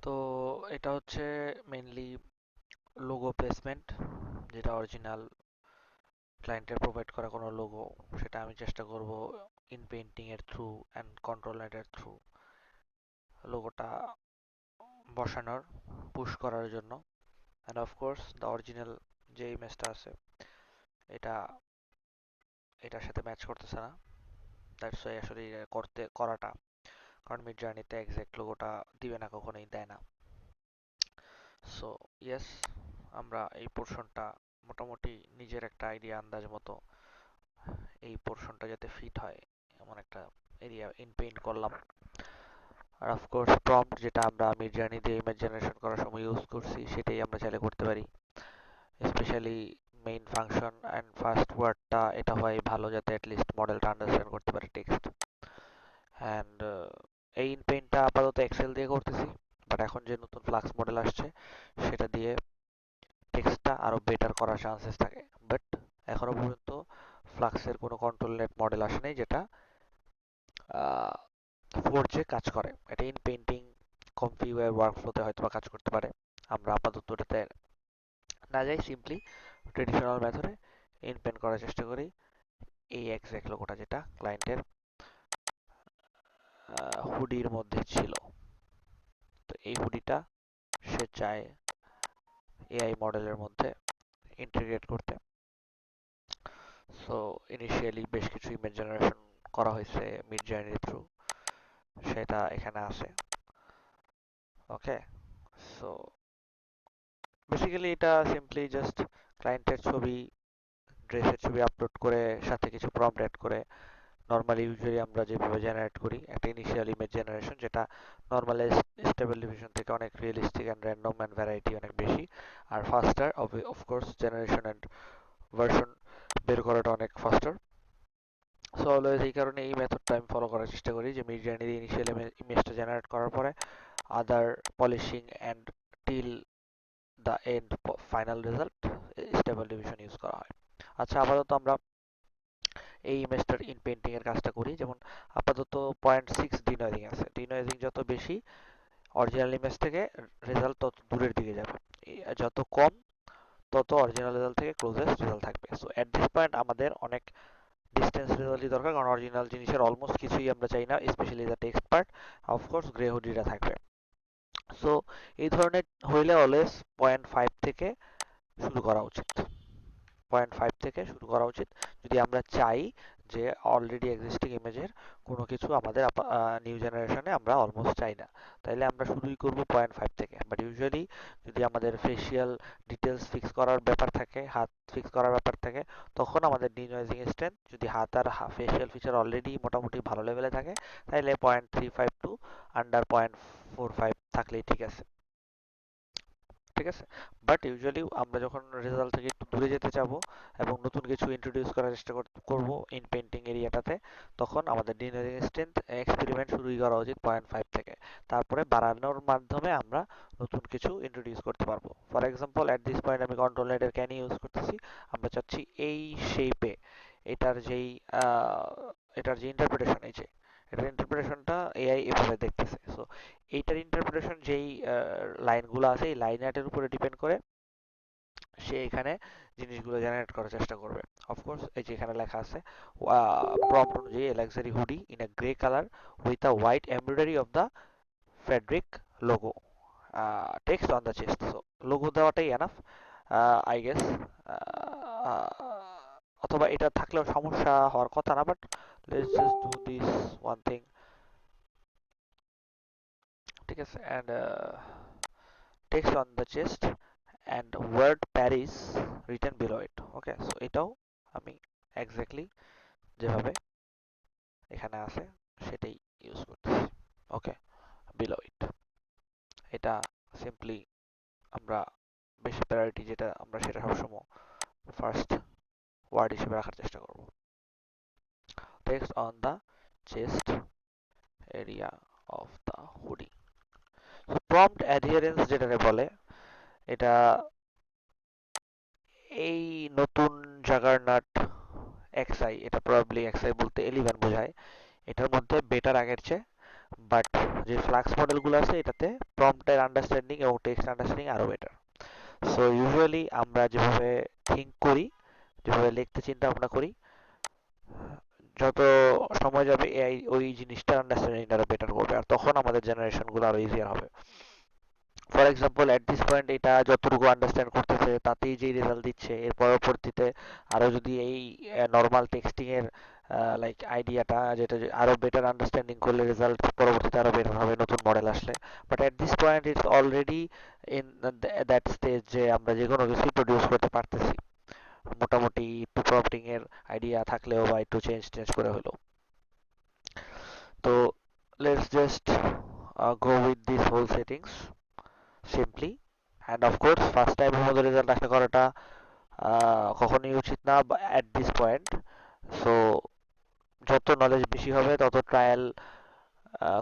তো এটা হচ্ছে মেইনলি লোগো প্লেসমেন্ট, যেটা অরিজিনাল ক্লায়েন্টের প্রোভাইড করা কোনো লোগো, সেটা আমি চেষ্টা করব ইনপেইন্টিং এর থ্রু অ্যান্ড কন্ট্রোল এর থ্রু লোগোটা বসানোর, পুশ করার জন্য। অ্যান্ড অফকোর্স দ্য অরিজিনাল যে ইমেজটা আছে এটা এটার সাথে ম্যাচ করতেছে না, দ্যাটস ওয়াই আসলে এটা করাটা, কারণ মিড জার্নিতে এক্সাক্ট লোগোটা দিবে না, কখনোই দেয় না। সো ইয়েস, আমরা এই পোর্শনটা মোটামুটি নিজের একটা আইডিয়া আন্দাজ মতো এই পোর্শনটা যাতে ফিট হয় এমন একটা এরিয়া ইনপেইন্ট করলাম। আর অফকোর্স প্রম্পট যেটা আমরা মিড জার্নি দিয়ে ইমেজ জেনারেশন করার সময় ইউজ করছি সেটাই আমরা চাইলে করতে পারি। Specially main function and first ওয়ার্ডটা এটা হয় ভালো, যাতে অ্যাটলিস্ট মডেলটা আন্ডারস্ট্যান্ড করতে পারে টেক্সট। অ্যান্ড এই ইনপেইন্টটা আপাতত এক্সেল দিয়ে করতেছি, বাট এখন যে নতুন ফ্লাক্স মডেল আসছে সেটা দিয়ে টেক্সটটা আরো বেটার করার চান্সেস থাকে। বাট এখনো পর্যন্ত ফ্লাক্সের কোনো কন্ট্রোল নেট মডেল আসে নাই যেটা ফোর্জে কাজ করে। এটা ইনপেইন্টিং কনফিগার ওয়ার্কফ্লোতে হয়তো বা কাজ করতে পারে। আমরা আপাতত এটাতে না যাই, সিম্পলি ট্রেডিশনাল মেথডে ইনপেন্ট করার চেষ্টা করি এই এক্সাক্ট লোগোটা যেটা ক্লায়েন্টের হুডির মধ্যে ছিল। তো এই হুডিটা সে চায় এআই মডেলের মধ্যে ইন্টিগ্রেট করতে। সো ইনিশিয়ালি বেশ কিছু ইমেজ জেনারেশন করা হয়েছে মিড জার্নির থ্রু, সেটা এখানে আছে। ওকে, সো বেসিক্যালি এটা সিম্পলি জাস্ট ক্লায়েন্টের ছবি, ড্রেসের ছবি আপলোড করে সাথে কিছু প্রম্পট অ্যাড করে, নর্মালি ইউজুয়ালি আমরা যেভাবে জেনারেট করি একটা ইনিশিয়াল ইমেজ জেনারেশন, যেটা নর্মাল স্টেবল ডিভিশন থেকে অনেক realistic and random and variety অনেক বেশি, আর faster of course generation and version বের করাটা অনেক ফাস্টার। সো অলওয়েজ এই কারণে এই মেথডটা আমি ফলো করার চেষ্টা করি যে মিড জার্নির ইনিশিয়াল ইমেজটা জেনারেট করার পরে other polishing and till the end final result stable diffusion use করা হয়। আচ্ছা, আপাতত আমরা এই ইমেজটার ইনপেইন্টিং এর কাজটা করি। যেমন আপাতত 0.6 ডিনয়েজিং আছে, ডিনয়েজিং যত বেশি অরিজিনাল ইমেজ থেকে রেজাল্ট তত দূরের দিকে যাবে, যত কম তত অরিজিনাল রেজাল্ট থেকে ক্লোজেস্ট রেজাল্ট থাকবে। সো এট দিস পয়েন্ট আমাদের অনেক ডিস্টেন্স রেজাল্টই দরকার, কারণ অরিজিনাল জিনিসের অলমোস্ট কিছুই আমরা চাই না, specially the text part. Of course grey হুডিটা থাকবে। সো এই ধরনের হইলে অলওয়েজ 0.5 থেকে শুরু করা উচিত, 0.5 থেকে শুরু করা উচিত যদি আমরা চাই যে অলরেডি এক্সিস্টিং ইমেজের কোনো কিছু আমাদের নিউ জেনারেশনে আমরা অলমোস্ট চাই না, তাইলে আমরা শুরুই করব 0.5 থেকে। বাট ইউজুয়ালি যদি আমাদের ফেসিয়াল ডিটেলস ফিক্স করার ব্যাপার থাকে, হাত ফিক্স করার ব্যাপার থাকে, তখন আমাদের ডিনয়েজিং স্ট্রেংথ যদি হাত আর ফেসিয়াল ফিচার অলরেডি মোটামুটি ভালো লেভেলে থাকে, তাহলে 0.35 টু আন্ডার 0.45 থাকলেই ঠিক আছে। ঠিক আছে, বাট ইউজুয়ালি আমরা যখন রেজাল্ট থেকে একটু দূরে যেতে চাবো এবং নতুন কিছু ইন্ট্রোডিউস করার চেষ্টা করব ইন পেইন্টিং এরিয়াটাতে, তখন আমাদের ডিনারিং স্ট্রেংথ এক্সপেরিমেন্ট শুরুই করা উচিত 0.5 থেকে। তারপরে বাড়ানোর মাধ্যমে আমরা নতুন কিছু ইন্ট্রোডিউস করতে পারবো। For example at this point আমি কন্ট্রোল নেটের ক্যান ইউজ করতেছি। আমরা চাচ্ছি এই শেপে এটার যেই এটার যে ইন্টারপ্রিটেশন, এই যে এটার ইন্টারপ্রিটেশনটা এআই এভাবে দেখতেছে। সো এইটার ইন্টারপ্রিটেশন যেই লাইনগুলো আছে, এই লাইন আর্টের উপরে ডিপেন্ড করে সে এখানে জিনিসগুলো জেনারেট করার চেষ্টা করবে। অফকোর্স এই যে এখানে লেখা আছে প্রম্পট অনুযায়ী luxury hoodie in a grey colour with a white embroidery of the Friedrich logo text on the chest. So logo দেওয়াটাই এনাফ আই গেস, অথবা এটা থাকলেও সমস্যা হওয়ার কথা না, but let's just do this one thing. ঠিক আছে, and text on the chest and word Paris written below it. Okay, so এটাও আমি এক্স্যাক্টলি যেভাবে এখানে আছে সেটাই ইউজ করতেছি। ওকে, below it, এটা সিম্পলি আমরা বেশি প্রায়োরিটি যেটা আমরা সেটা সবসময় ফার্স্ট ওয়ার্ড হিসেবে রাখার চেষ্টা করব। Text on the chest area of the hoodie. Prompt adherence যেটাকে বলে, এটা এই নতুন জাগারনাট এক্সআই, এটা প্রবাবলি এক্সআই বলতে 11 বোঝায়, এটার মধ্যে বেটার আগের চেয়ে বাট যে ফ্লাক্স মডেলগুলো আছে এটাতে প্রম্পটের আন্ডারস্ট্যান্ডিং এবং টেক্সট আন্ডারস্ট্যান্ডিং আরো বেটার। সো ইউজুয়ালি আমরা যেভাবে থিঙ্ক করি, যেভাবে লিখতে চিন্তা ভাবনা করি, যত সময় যাবে এআই ওই জিনিসটার আন্ডারস্ট্যান্ডিংটা আরো বেটার করবে, আর তখন আমাদের জেনারেশনগুলো আরো ইজিয়ার হবে। For example at this point এটা যতটুকু আন্ডারস্ট্যান্ড করতেছে তাতেই যে রেজাল্ট দিচ্ছে, এর পরবর্তীতে আরো যদি এই নর্মাল টেক্সটিং এর লাইক আইডিয়াটা যেটা আরো বেটার আন্ডারস্ট্যান্ডিং করলে রেজাল্ট পরবর্তীতে আরো বেটার হবে নতুন মডেল আসলে। But at this point it's already in that stage যে আমরা যে কোনো কিছুই প্রডিউস করতে পারতেছি মোটামুটি একটু প্রম্পটিং এর আইডিয়া থাকলেও বা একটু চেঞ্জ টেঞ্জ করে হলো। তো let's just go with this whole settings simply, and of course first টাইমের মধ্যে রেজাল্ট আশা করাটা কখনোই উচিত না অ্যাট দিস পয়েন্ট। সো যত নলেজ বেশি হবে তত ট্রায়াল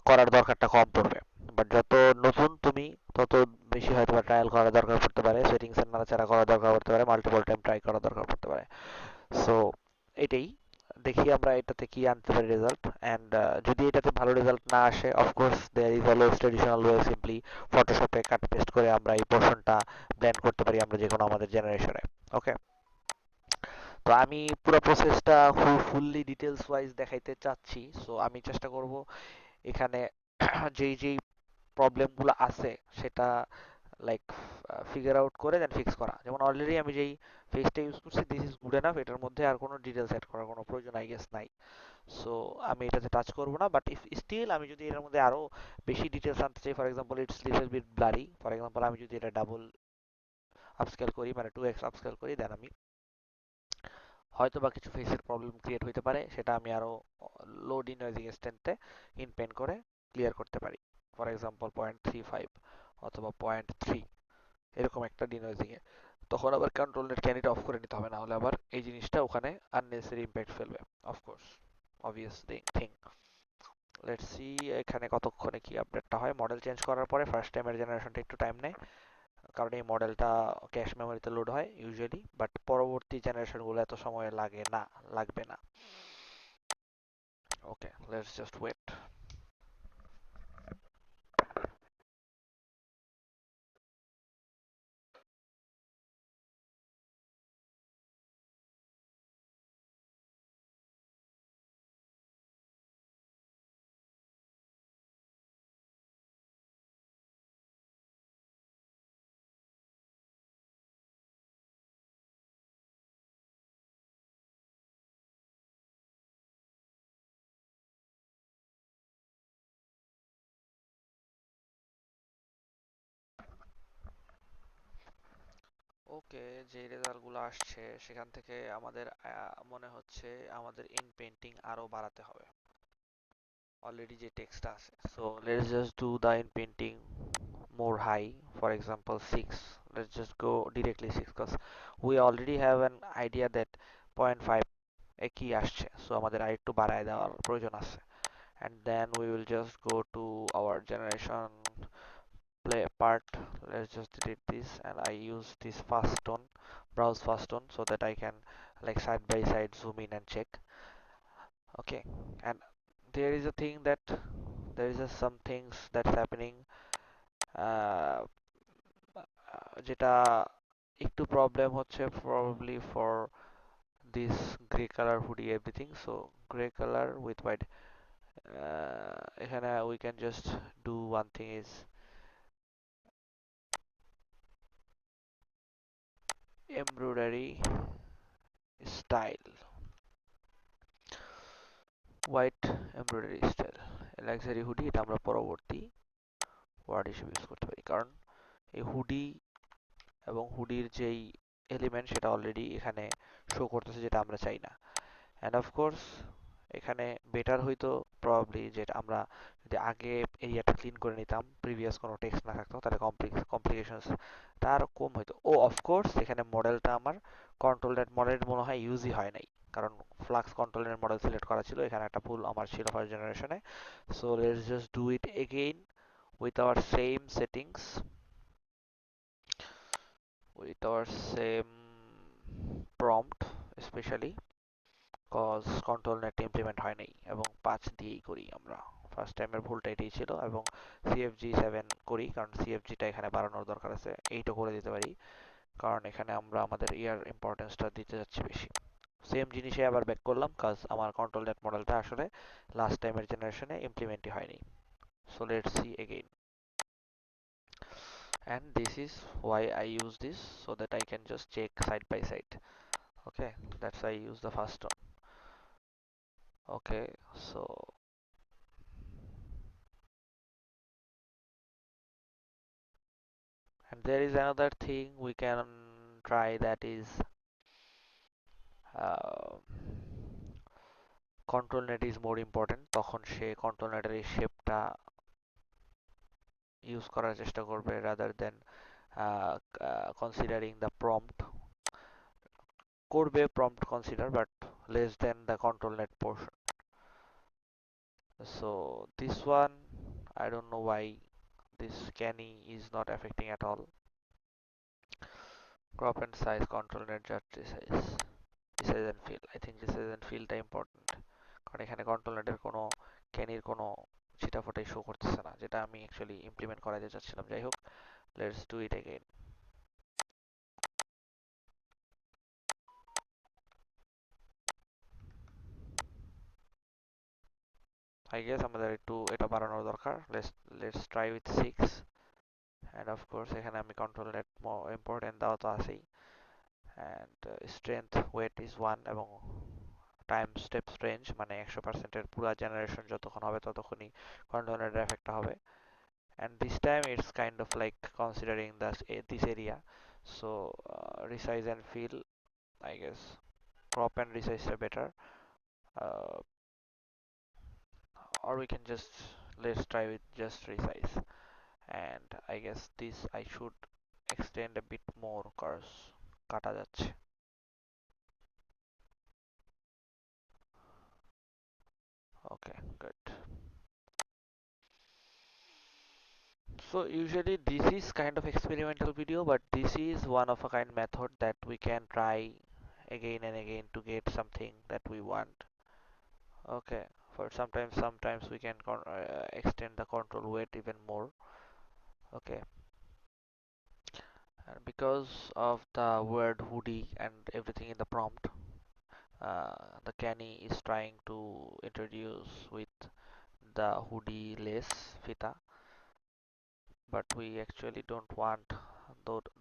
করার দরকারটা কম পড়বে। বাট যত নতুন তুমি তত বেশি হয়তো বা ট্রায়াল করার দরকার পড়তে পারে, সেটিংস এর নাড়াচাড়া করার দরকার পড়তে পারে, মাল্টিপল টাইম ট্রাই করার দরকার পড়তে পারে। সো এটাই দেখি আমরা এটাতে কি আনতে পারি রেজাল্ট। অ্যান্ড যদি এটাতে ভালো রেজাল্ট না আসে, of course there is always traditional way, simply ফটোশপে কাট পেস্ট করে আমরা এই পোর্শনটা ব্লেন্ড করতে পারি আমরা যে কোনো আমাদের জেনারেশনে। ওকে, তো আমি পুরো প্রসেসটা ফুললি ডিটেলস ওয়াইজ দেখাইতে চাচ্ছি। সো আমি চেষ্টা করব এখানে যেই যেই প্রবলেমগুলো আছে সেটা লাইক ফিগার আউট করে দেন ফিক্স করা। যেমন অলরেডি আমি যেই ফেসটা ইউজ করছি দিস ইজ গুড এনাফ, এটার মধ্যে আর কোনো ডিটেলস অ্যাড করার কোনো প্রয়োজন আই গেস নাই। সো আমি এটাতে টাচ করব না, বাট ইফ স্টিল আমি যদি এর মধ্যে আরো বেশি ডিটেলস আনতে চাই, for example it's little bit blurry, for example আমি যদি এটা ডাবল আপস্কেল করি মানে 2x আপস্কেল করি, দেন আমি হয়তো বা কিছু ফেসের প্রবলেম ক্রিয়েট হইতে পারে, সেটা আমি আরো লো ডিনয়েজিং এক্সটেন্টে ইনপেন্ট করে ক্লিয়ার করতে পারি। ফর এক্সাম্পল 0.35 অথবা 0.3 এরকম একটা ডিনয়েজিং এ, তখন আবার কন্ট্রোল নেট ক্যান এটা অফ করে নিতে হবে, না হলে আবার এই জিনিসটা ওখানে আননেসেসারি ইম্প্যাক্ট ফেলবে। Of course obvious thing. Let's see এখানে কতক্ষণে কি আপডেটটা হয়। মডেল চেঞ্জ করার পরে ফার্স্ট টাইমের জেনারেশনটা একটু টাইম নেয়, কারণ এই মডেলটা ক্যাশ মেমোরিতে লোড হয় ইউজুয়ালি, বাট পরবর্তী জেনারেশনগুলো এত সময় লাগে না, লাগবে না। ওকে, লেটস জাস্ট ওয়েট। ওকে, যে রেজাল্টগুলো আসছে সেখান থেকে আমাদের মনে হচ্ছে আমাদের ইন পেইন্টিং আরো বাড়াতে হবে অলরেডি যে টেক্সটটা আছে। So let's just do the in painting more high, for example 6. Let's just go directly 6 because we already have an idea that 0.5 এ কি আসছে, so আমাদের আরেকটু বাড়ায় দেওয়ার প্রয়োজন আছে। And then we will just go to our generation play part. Let's just delete this and I use this fast tone, browse fast tone, so that I can like side by side zoom in and check. Okay, and there is a thing that there is a some things that's happening, uh, যেটা একটু problem হচ্ছে probably for this gray color hoodie everything. So gray color with white, এখানে we can just do one thing is embroidery style, white embroidery style luxury hoodie, এটা আমরা পরবর্তী word হিসেবে use করতে পারি, কারণ এই হুডি এবং হুডির যেই এলিমেন্ট সেটা অলরেডি এখানে শো করতেছে, যেটা আমরা চাই না। অ্যান্ড অফ কোর্স এখানে বেটার হইতো প্রবাবলি যেটা আমরা যদি আগে এরিয়াটা ক্লিন করে নিতাম, প্রিভিয়াস কোনো টেক্সট না থাকতো, তাহলে কমপ্লিকেশনস টা আরো কম হইতো। ও অফকোর্স এখানে মডেলটা আমার কন্ট্রোল নেট মডেল মনে হয় ইউজই হয় নাই, কারণ flux control net model select করা ছিল, এখানে একটা ভুল আমার ছিল ফার্স্ট জেনারেশনে। So let's just do it again with our same settings, with our same prompt especially, cause control net implement হয় নাই এবং 5 দিয়েই করি আমরা ফার্স্ট টাইমের ভুলটা এটাই ছিল, এবং CFG 7 করি কারণ CFG টা এখানে বাড়ানোর দরকার আছে, 8ও করে দিতে পারি কারণ এখানে আমরা আমাদের ইয়ার ইম্পর্টেন্সটা দিতে যাচ্ছি বেশি। সেম জিনিসে আবার ব্যাক করলাম কাজ আমার কন্ট্রোল নেট মডেলটা আসলে লাস্ট টাইমের জেনারেশনে ইমপ্লিমেন্টই হয়নি। So let's see again, and this is why I use this, so that I can just check side by side. Okay, that's why I use the first one. Okay, so and there is another thing we can try, that is uh, control net is more important, তখন সে control net এর এই শেপটা use করার চেষ্টা করবে rather than considering the prompt, করবে prompt consider but less than the control net portion. So this one, I don't know why this scanning is not affecting at all. Crop and size, control net just resize and fill. I think resize and fill টা important, কারণ এখানে control net এর কোনো ক্যানির কোনো ছিটাফোটাই show করতেছে না, যেটা আমি অ্যাকচুয়ালি ইমপ্লিমেন্ট করাতে চাচ্ছিলাম। যাই হোক, let's do it again. I guess আমাদের একটু এটা বাড়ানোর দরকার। Let's try with 6, and of course এখানে আমি control net important দেওয়া তো আছেই, and strength weight is 1 এবং টাইম স্টেপস রেঞ্জ মানে 100% এর পুরো জেনারেশন যতক্ষণ হবে ততক্ষণই control net এর এফেক্টটা হবে, and this time it's kind of like considering this area, so resize and fill, I guess crop and resize are better, uh, or we can just let's try with just resize, and I guess this I should extend a bit more cause কাটা যাচ্ছে। Okay, good. So usually this is kind of experimental video, but this is one of a kind method that we can try again and again to get something that we want. Okay, for sometimes we can extend the control weight even more. Okay, and because of the word hoodie and everything in the prompt, the Canny is trying to introduce with the hoodie lace fita, but we actually don't want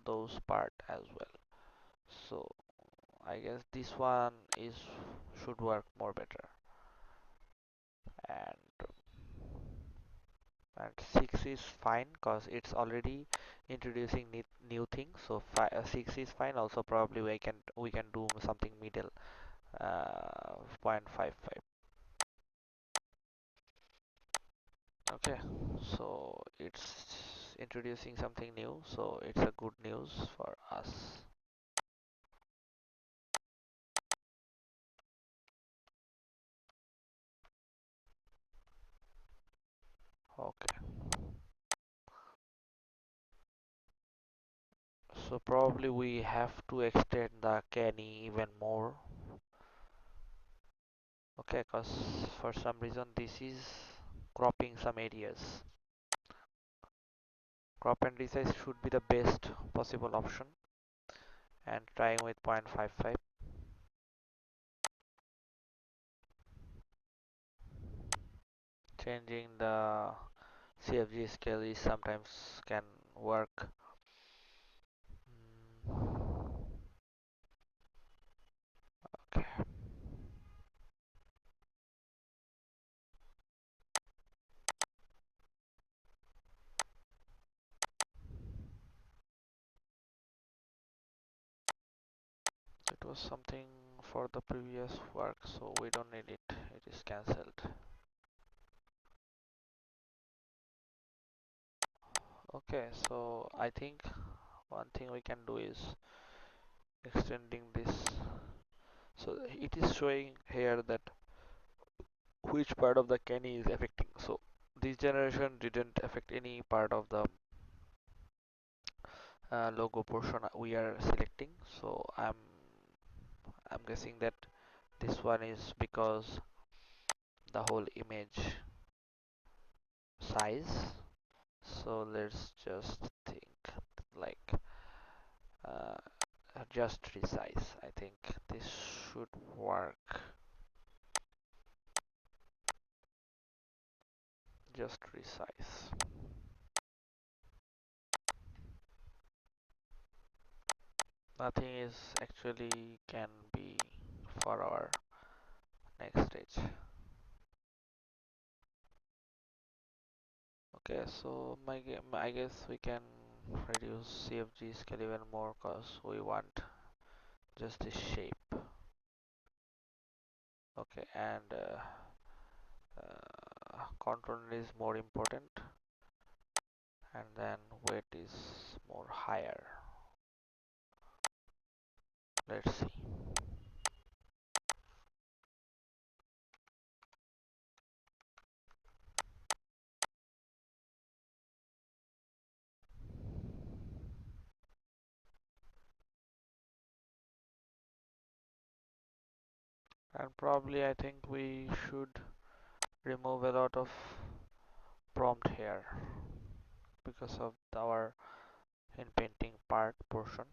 those part as well. So I guess this one is should work more better, and 6 is fine because it's already introducing new things. So 6 is fine. Also probably we can do something middle, 0.55. Okay, so it's introducing something new, so it's a good news for us. Okay, so probably we have to extend the canny even more. Okay, because for some reason this is cropping some areas. Crop and resize should be the best possible option, and trying with 0.55. Changing the CFG scale is sometimes can work. Okay, it was something for the previous work, so we don't need it. It is cancelled. Okay, so I think one thing we can do is extending this. So it is showing here that which part of the canny is affecting. So this generation didn't affect any part of the logo portion we are selecting. So I'm guessing that this one is because the whole image size. So let's just think like uh, just resize. I think this should work. Just resize. Nothing is actually can be for our next stage. Okay, so I guess we can reduce CFG scale even more because we want just this shape. Okay, and control is more important, and then weight is more higher. Let's see. And probably I think we should remove a lot of prompt here because of our Inpainting part portion.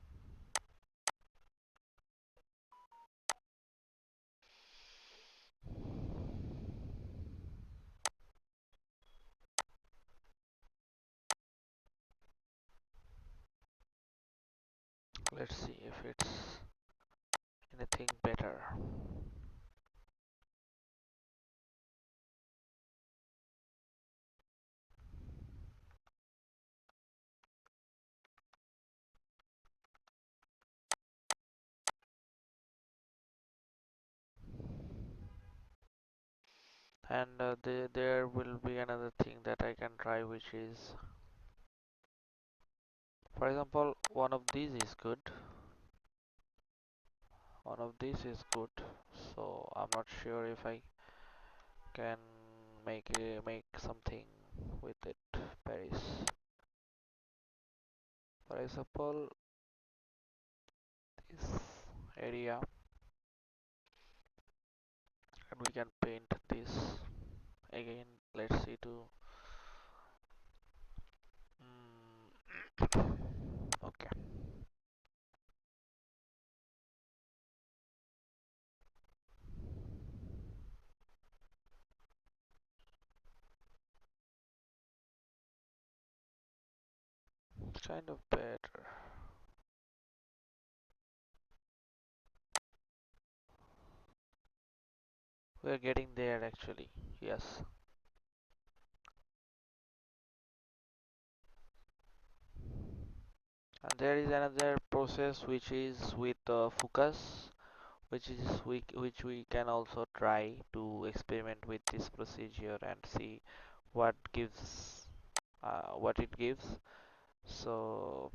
Let's see if it's anything better. And there will be another thing that I can try, which is, for example, one of these is good. One of these is good. So I'm not sure if I can make something with it. Paris. For example, this area, and we can paint this again. Let's see to okay. It's kind of better. We're getting there actually. Yes. And there is another process which is with focus, which we can also try to experiment with this procedure and see what gives what it gives. So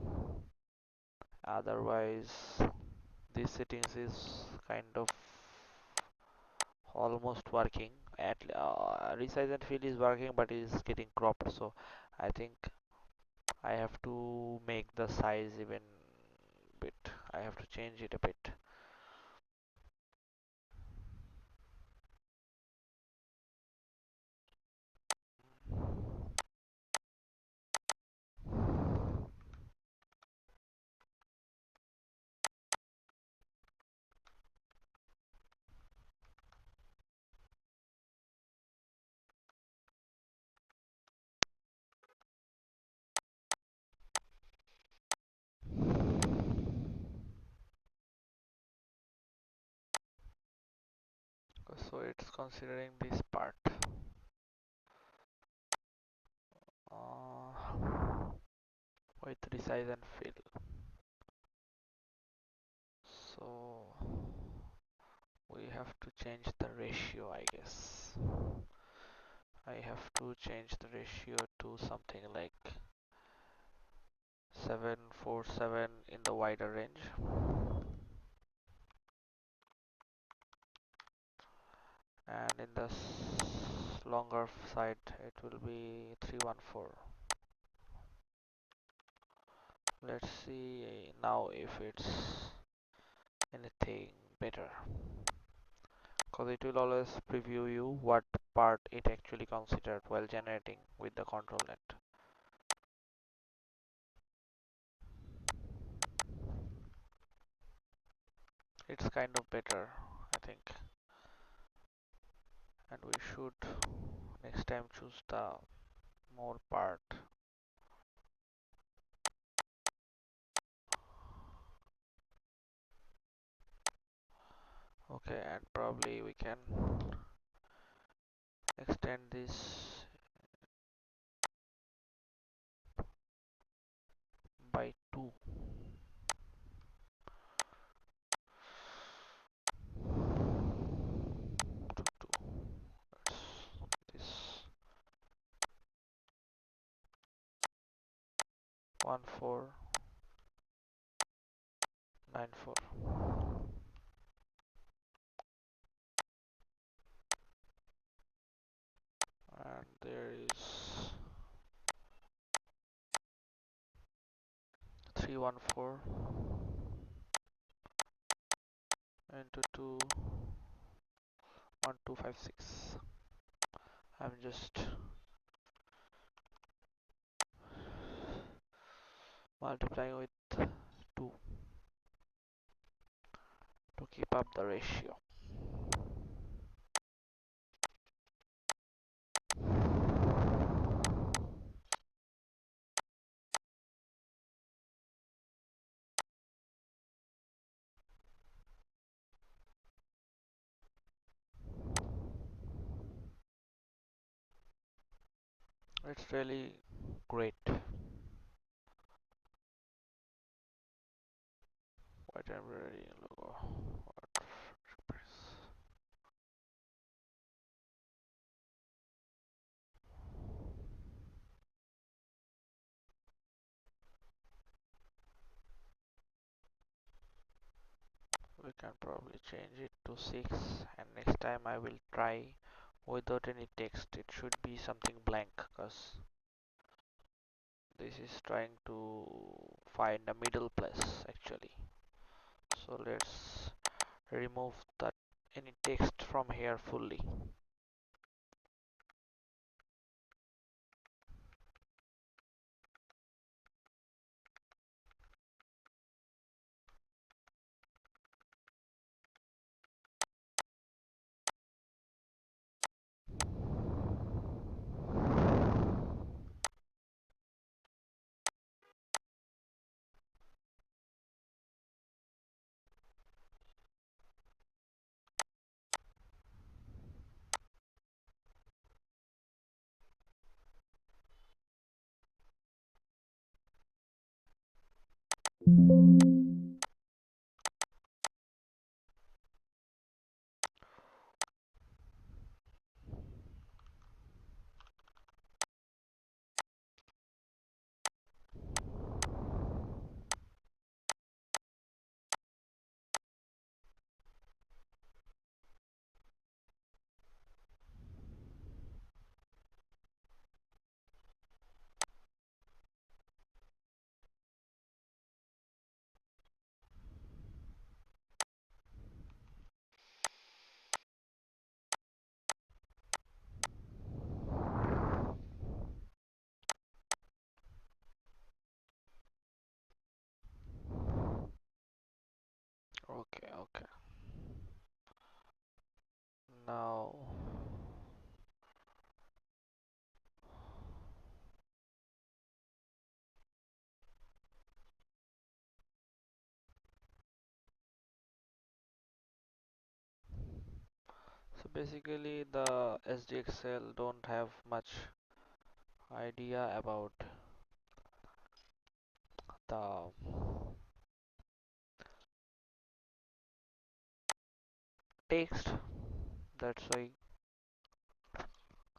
otherwise, this settings is kind of almost working. At resize and fill is working, but it is getting cropped. So I think I have to make the size even bit. I have to change it a bit. So it's considering this part. With resize and fill. So we have to change the ratio, I guess. I have to change the ratio to something like 747 in the wider range, and in the longer side it will be 314. Let's see now if it's anything better, because it will always preview you what part it actually considered while generating with the control net. It's kind of better, I think, and we should next time choose the more part. Okay, and probably we can extend this by 2 to 2. Let's this 1494, and there is 314 into 2 1256. I'm just multiplying with 2 to keep up the ratio. It's really great. White temporary logo. We can probably change it to 6, and next time I will try without any text. It should be something blank, because this is trying to find a middle place actually. So let's remove that any text from here fully. Okay, okay. Now so basically the SDXL don't have much idea about the text. That's why,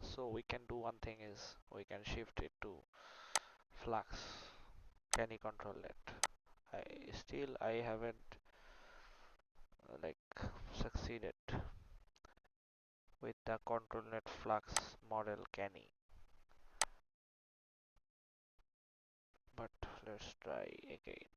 so we can do one thing is we can shift it to Flux. Can you control that? I haven't like succeeded with the Controlnet Flux model Canny, but let's try again.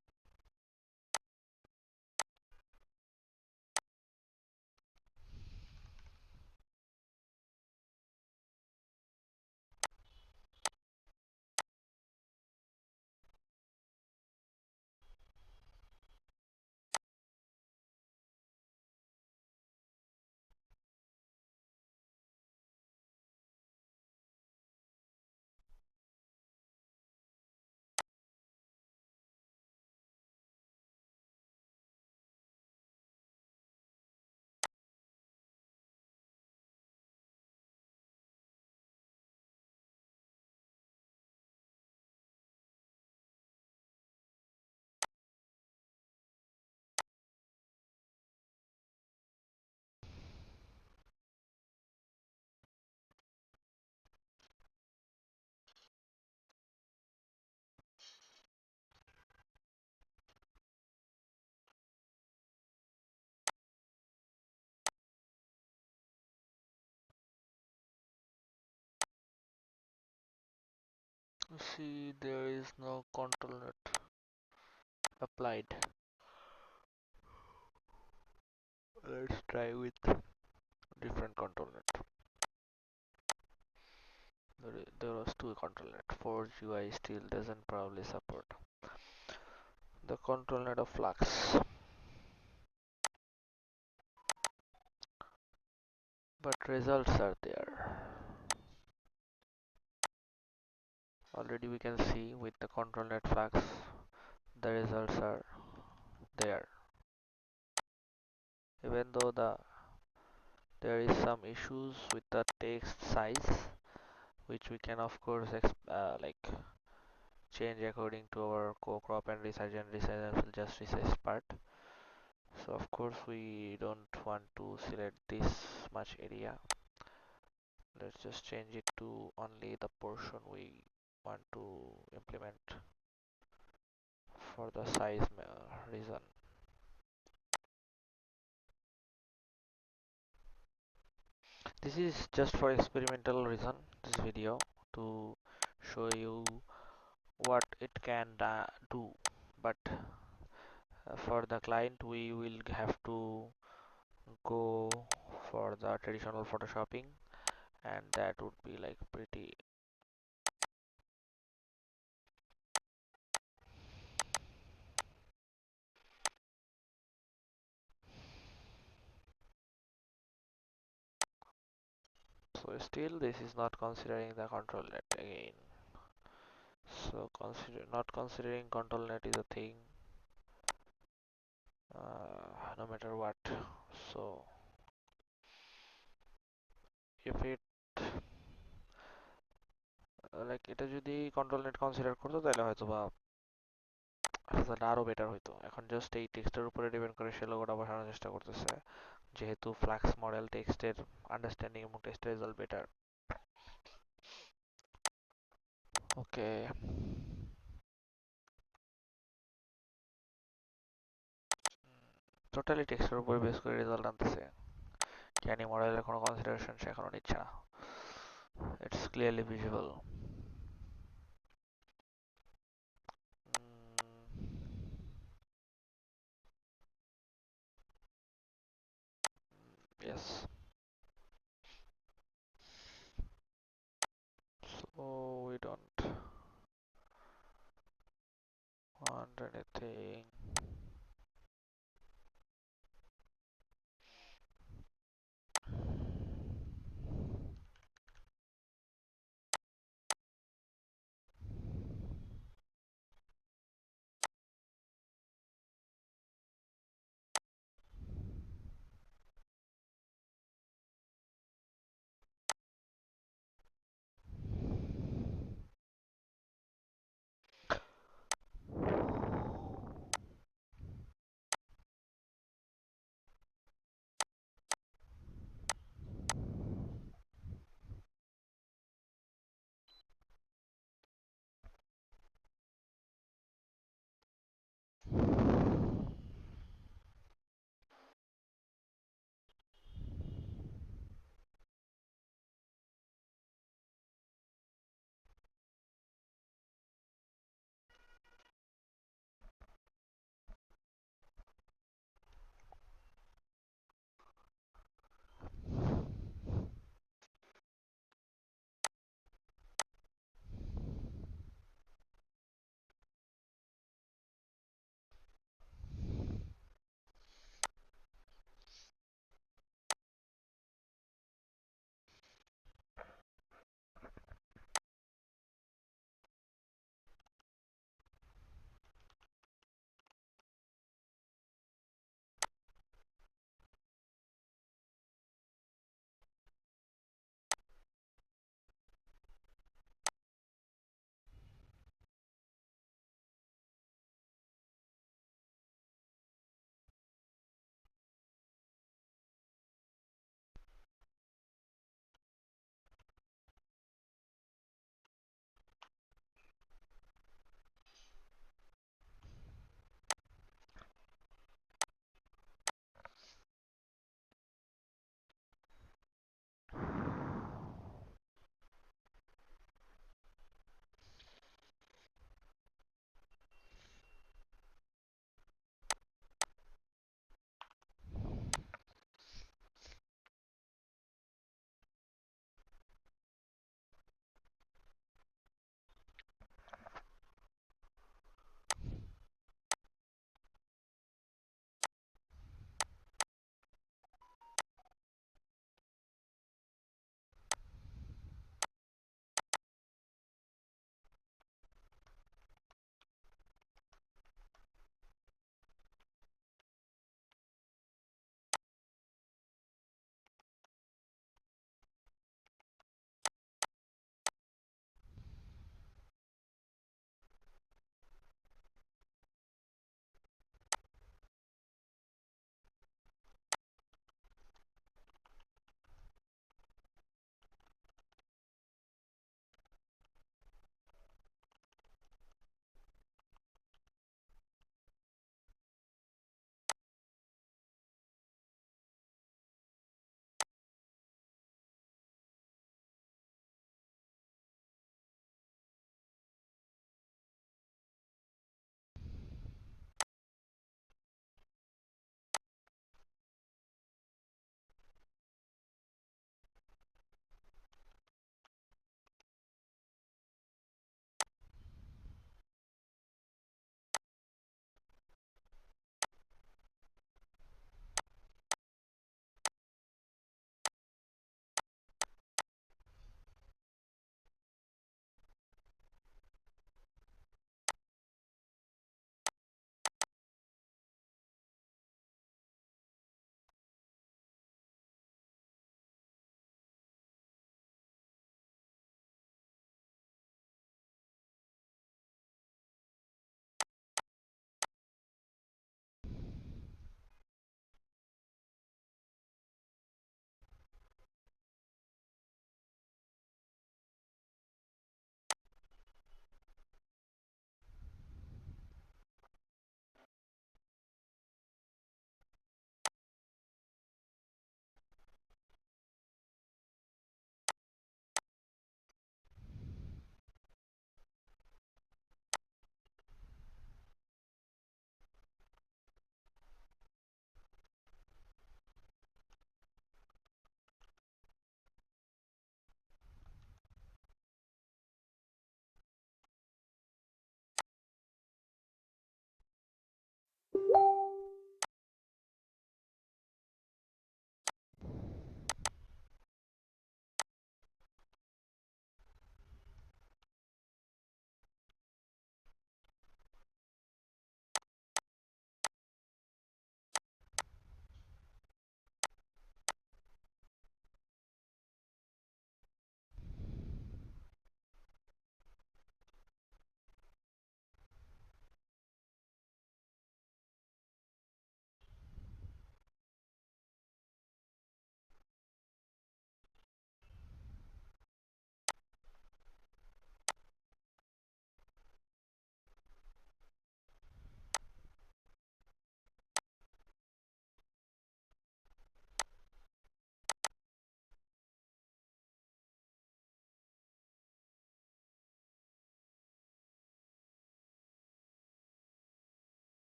See, there is no Controlnet applied. Let's try with different Controlnet. There was two Controlnet. ForgeUI still doesn't probably support the Controlnet of Flux, but results are there. Already we can see with the Controlnet Flux, the results are there. Even though there is some issues with the text size, which we can of course like change according to our crop and resize will just resize part. So of course we don't want to select this much area. Let's just change it to only the portion we want to implement for the size reason. This is just for experimental reason, this video, to show you what it can do, but for the client we will have to go for the traditional photoshopping, and that would be like pretty. So still this is not considering the Controlnet again. So not considering Controlnet is a thing, no matter what. So if it like এটা যদি Controlnet consider করতো তাহলে হয়তো বা result আরো better হইতো। এখন just এই টেক্সটের উপরে ডিপেন্ড করে সে লোগোটা বসানোর চেষ্টা করতেছে, যেহেতু ফ্লাক্স মডেল টেক্সটের আন্ডারস্ট্যান্ডিং এবং টেক্সটের রেজাল্ট বেটার। ওকে, টোটালি টেক্সটের উপরে বেস করে রেজাল্ট আনতেছে, ক্যানি মডেলের কোনো কনসিডারেশন সে এখনো নিচ্ছে না। It's clearly visible. Yes, so we don't